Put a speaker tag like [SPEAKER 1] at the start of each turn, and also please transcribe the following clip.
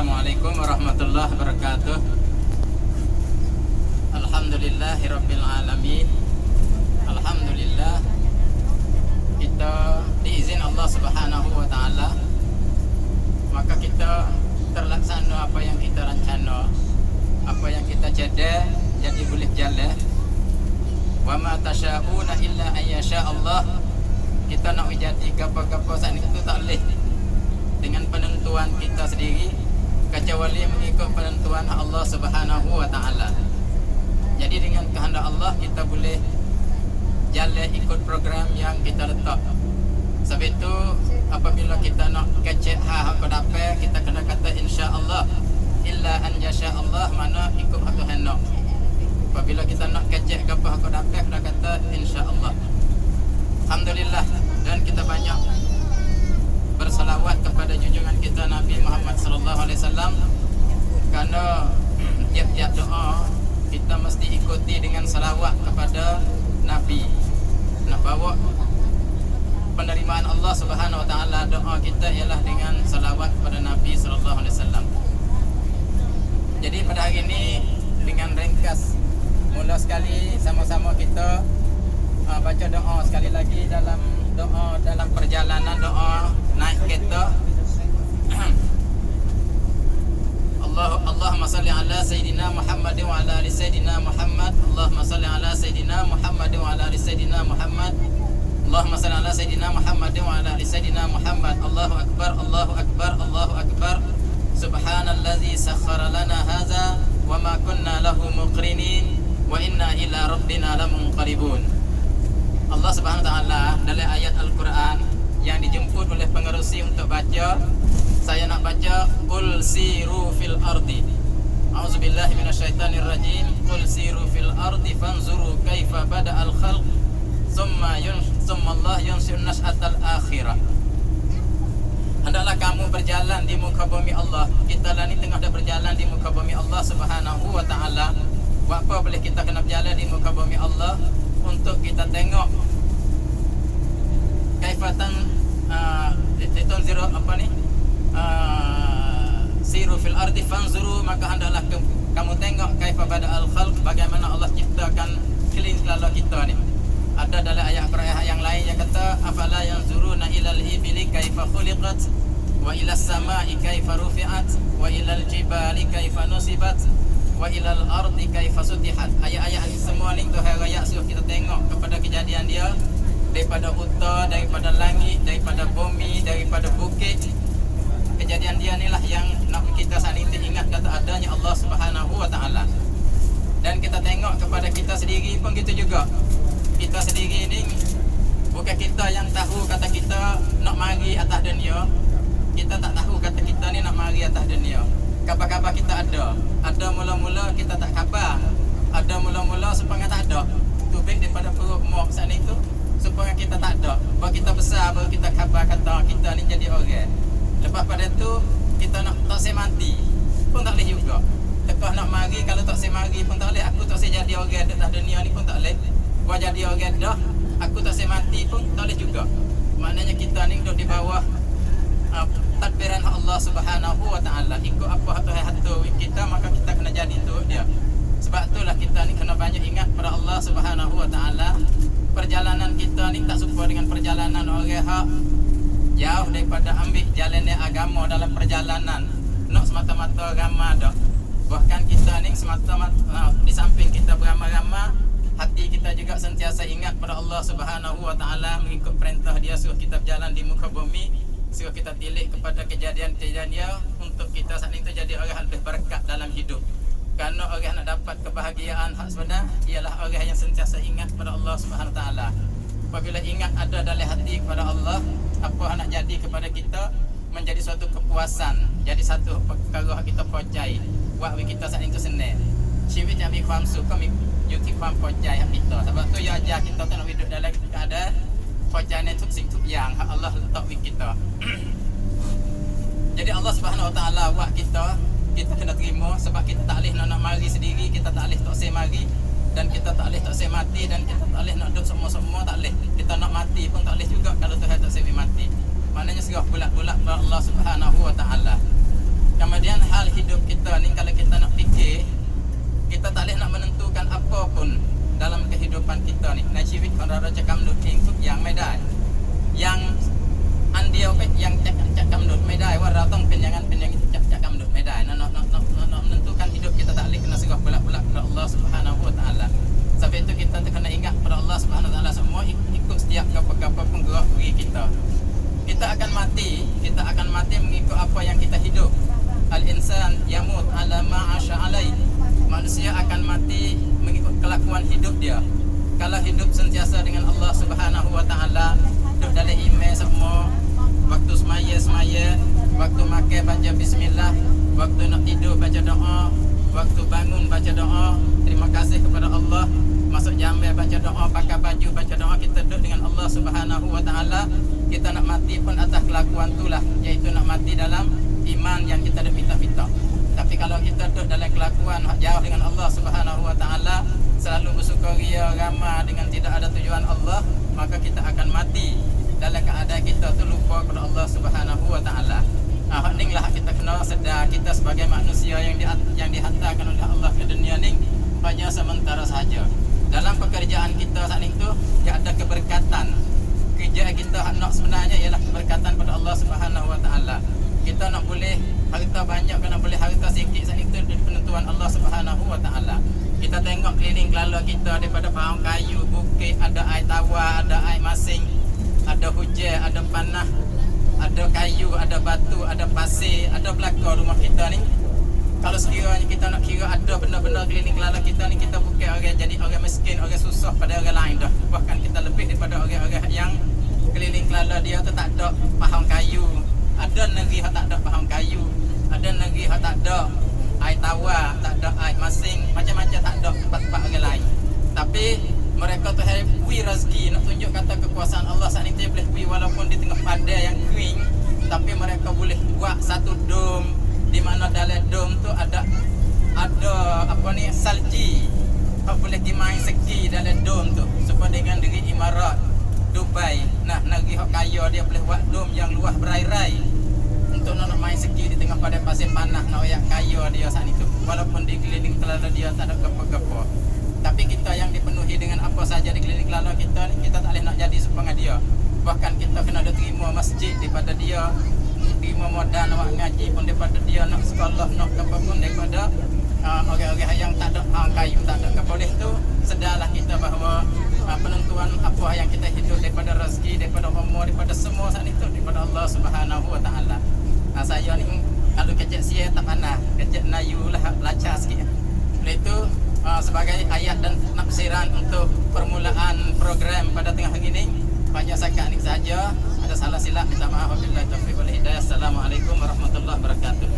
[SPEAKER 1] Assalamualaikum warahmatullahi wabarakatuh. Alhamdulillahirabbil alamin. Alhamdulillah kita diizin Allah Subhanahu wa taala, maka kita terlaksana apa yang kita rencana, apa yang kita jadi boleh jalan. Wa ma tasyauna illa an yasha Allah. Kita nak jadi apa-apa saat itu tak boleh dengan penentuan kita sendiri, kecuali mengikut penentuan Allah Subhanahu wa taala. Jadi dengan kehendak Allah kita boleh jalan ikut program yang kita letak. Sebab itu apabila kita nak kecek apa dapat, kita kena kata insya-Allah. Illa an yasha Allah, mana ikut Tuhan nak. Apabila kita nak kecek apa dapat, kena kata insya-Allah. Alhamdulillah, dan kita banyak bersalawat kepada junjungan kita Nabi Muhammad sallallahu alaihi wasallam, kerana tiap-tiap doa kita mesti ikuti dengan salawat kepada Nabi. Nak bawa penerimaan Allah Subhanahu wa taala doa kita ialah dengan salawat kepada Nabi sallallahu alaihi wasallam. Jadi pada hari ini dengan ringkas, mula sekali sama-sama kita baca doa sekali lagi dalam doa dalam perjalanan doa naik kereta. Allahumma salli ala Sayyidina Muhammad wa ala ali Sayyidina Muhammad. Allahumma salli ala Sayyidina Muhammad wa ala ali Sayyidina Muhammad. Allahumma salli ala Sayyidina Muhammad wa ala ali Sayyidina Muhammad. Allahu Akbar, Allahu Akbar, Allahu Akbar. Subhanallazi sakhkhara lana hadza wa ma kunna lahu muqrinin wa inna ila rabbina lamunqalibun. Allah Subhanahu wa taala dalam ayat Al-Quran yang dijemput oleh pengerusi untuk baca, saya nak baca qul siru fil ardi. A'udzubillahi minasyaitonir rajim. Qul siru fil ardi fanzuru kaifa bada'al khalq thumma Allah yunsi'un nas'atal akhirah. Hendaklah kamu berjalan di muka bumi Allah. Kita lah ni tengah dah berjalan di muka bumi Allah Subhanahu wa taala. Buat apa boleh kita kena berjalan di muka bumi Allah? Untuk kita tengok kaifatan diton zero apa ni, siru fil ardi fanzuru, maka hendaklah kamu tengok kaifa bada'al khalq, bagaimana Allah ciptakan kelingkala kita ni. Ada dalam ayat yang lain yang kata afala yanzuruna ilal ibili kaifa khuliqat wa ilas samai kaifa rufi'at wa ilal jibali kaifa nusibat wa ilal ardi kaifa sutihat. Ayat-ayat ni semua ni Tuhan raya suruh kita tengok kepada kejadian dia, daripada huta, daripada langit, daripada bumi, daripada bukit. Kejadian dia ni lah yang nak kita saling ingat kata adanya Allah Subhanahu wa taala. Dan kita tengok kepada kita sendiri pun gitu juga. Kita sendiri ni bukan kita yang tahu kata kita nak mari atas dunia. Kita tak tahu kata kita ni nak mari atas dunia. Khabar-khabar kita ada. Ada mula-mula kita tak khabar. Ada mula-mula supaya tak ada. Tubik daripada perut mak saat itu supaya kita tak ada. Baru kita besar, baru kita khabar kata kita ni jadi orang. Lepas pada tu kita nak tak saya mati pun tak boleh juga. Tekah nak mari, kalau tak saya mari pun tak boleh. Aku tak saya jadi orang atas dunia ni pun tak boleh. Gua jadi orang dah, aku tak saya mati pun tak boleh juga. Maknanya kita ni duduk di bawah tadbiran Allah Subhanahu wa taala. Ikut apa Tuhan atur kita, maka kita kena jadi untuk dia. Sebab itulah kita ni kena banyak ingat pada Allah Subhanahu wa taala. Perjalanan kita ni tak serupa dengan perjalanan orang hak jauh daripada ambil jalan agama dalam perjalanan. Nak semata-mata ramah dah. Bahkan kita ni semata-mata di samping kita beramah-ramah, hati kita juga sentiasa ingat pada Allah Subhanahu wa taala, mengikut perintah dia suruh kita berjalan di muka bumi, suruh kita tilik kepada kejadian-kejadian dia untuk kita saat ini jadi orang lebih berkat dalam hidup. Kerana orang nak dapat kebahagiaan hak sebenar ialah orang yang sentiasa ingat pada Allah Subhanahu wa taala. Apabila ingat ada dalam hati kepada Allah, apa nak jadi kepada kita menjadi suatu kepuasan, jadi satu perkara kita percaya. Buat kita saat itu senang. ชีวิตจะมีความสุขก็มีอยู่ที่ความพอใจของkita. Sebab tu ya ajar kita nak hidup dalam keadaan pojaiในทุกสิ่งทุกอย่างhak Allah letak di kita. Jadi Allah Subhanahu wa taala buat kita kena terima, sebab kita tak boleh nak mari sendiri, kita tak boleh tak say mari, dan kita tak boleh tak say mati, dan kita tak boleh nak duduk semua-semua, tak boleh. Kita nak mati pun tak boleh juga kalau Tuhan tak say mati. Maknanya serah bulat-bulat pada Allah Subhanahu wa taala. Kemudian hal hidup kita ni kalau kita nak fikir, kita tak boleh nak menentukan apa pun dalam kehidupan kita ni. Nah, ชีวิตของเราจะกำหนดเองทุกอย่างไม่ได้ยังอันเดียวก็ยังจะกำหนดไม่ได้ว่าเราต้องเป็นอย่างนั้นเป็นอย่างนี้จะกำหนดไม่ได้menentukan hidup kita tak boleh kena serah belak-belak kepada Allah Subhanahu Wa Taala. Sebab itu kita kena ingat pada Allah Subhanahu Wa Taala semua ikut setiap apa-apa penggerak diri kita. Kita akan mati mengikut apa yang kita hidup. Al-insan yamut ala ma 'asha alaih. Manusia akan mati mengikut kelakuan hidup dia. Kalau hidup sentiasa dengan Allah Subhanahu Wa Taala, hidup dalam iman semua, waktu semaya, waktu makan baca bismillah, waktu nak tidur baca doa, waktu bangun baca doa, terima kasih kepada Allah, masuk jamban baca doa, pakai baju baca doa, kita duduk dengan Allah Subhanahu Wa Taala. Kita nak mati pun atas kelakuan itulah, iaitu nak mati dalam iman yang kita dah minta-minta. Tapi kalau kita duduk dalam kelakuan jauh dengan Allah Subhanahu Wa Taala, selalu bersukaria, ramah dengan tidak ada tujuan Allah, maka kita akan mati dalam keadaan kita tu lupa kepada Allah Subhanahu Wa Taala. Hak ni lah kita kena sedar, kita sebagai manusia yang dihantarkan oleh Allah ke dunia ni hanya sementara sahaja. Dalam pekerjaan kita saat ini tu dia ada keberkatan. Kerja kita nak sebenarnya ialah keberkatan pada Allah Subhanahu Wa Taala. Kita nak boleh harta banyak, nak boleh harta sikit saat itu di penentuan Allah Subhanahu Wa Taala. Kita tengok keliling kelala kita daripada pohon kayu, bukit, ada air tawar, ada air masing, ada hujan, ada panah, ada kayu, ada batu, ada pasir, ada belakang rumah kita ni. Kalau sekiranya kita nak kira ada benda-benda keliling kelala kita ni, kita bukan orang jadi orang miskin, orang susah pada orang lain dah. Bahkan kita lebih daripada orang-orang yang keliling kelala dia tu tak ada pohon kayu. Ada negeri yang tak ada pohon kayu, ada negeri yang tak ada air tawar, tak ada air masing, macam-macam tak ada tempat-tempat orang lain. Tapi mereka tu beri rezeki, nak tunjuk kata kekuasaan Allah saat ini boleh beri walaupun di tengah padang yang kering, tapi mereka boleh buat satu dom di mana dalam dom tu ada apa ni salji. Kau boleh pergi main ski dalam dom tu. Supaya dengan negeri Imarat, Dubai, nah negeri hak kaya dia boleh buat dom yang luas berai-rai untuk nak main ski di tengah padang pasir panah, nak yang kaya dia saat itu. Walaupun di keliling kelala dia tak ada apa-apa. Tapi kita yang dipenuhi dengan apa saja di keliling kelala kita ni, kita tak boleh nak jadi seperti dia. Bahkan kita kena ada terima masjid daripada dia, terima modal nak ngaji pun daripada dia, nak sekolah, nak apa pun daripada orang-orang yang tak ada kayu, tak ada keboleh tu. Sedarlah kita bahawa penentuan apa yang kita hidup daripada rezeki, daripada umur, daripada semua saat itu daripada Allah Subhanahu Wa Taala. Saya ni kalau kecek sia tak panah, kecek nayu lah belajar sikit. Oleh itu sebagai ayat dan nafsiran untuk permulaan program pada tengah hari ini, banyak sakat ni saja. Ada salah silap minta maaf. Wabillahi taufiq wal hidayah. Assalamualaikum warahmatullahi wabarakatuh.